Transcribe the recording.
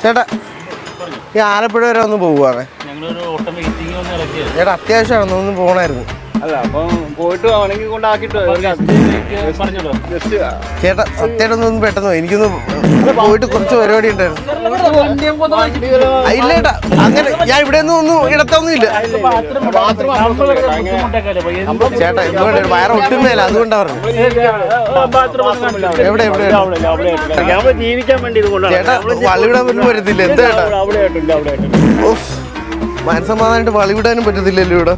ചേട്ടാ ഈ ആലപ്പുഴ വരെ ഒന്ന് പോവുകയാണ് ചേട്ടാ അത്യാവശ്യമാണ് ഒന്ന് പോകണമായിരുന്നു അല്ല അപ്പം പോയിട്ട് ആണെങ്കിൽ കൊണ്ടാക്കിട്ടോ ചേട്ടാ സത്യമായിട്ടൊന്നും പെട്ടെന്ന് എനിക്കൊന്ന് പോയിട്ട് കുറച്ച് പരിപാടി ഉണ്ടായിരുന്നു ഇല്ല ചേട്ടാ അങ്ങനെ ഞാൻ ഇവിടെ ഒന്നും ഇടത്തൊന്നും ഇല്ല ചേട്ടാ എന്തുകൊണ്ട് വയറ് ഒട്ടുമേല അതുകൊണ്ടാ പറഞ്ഞു എവിടെ എവിടെ ജീവിക്കാൻ വേണ്ടി ചേട്ടാ വളിവിടാൻ പറ്റും പറ്റത്തില്ല എന്താ ചേട്ടാ മനസ്സമാധാനായിട്ട് വളിവിടാനും പറ്റത്തില്ലല്ലോ ഇവിടെ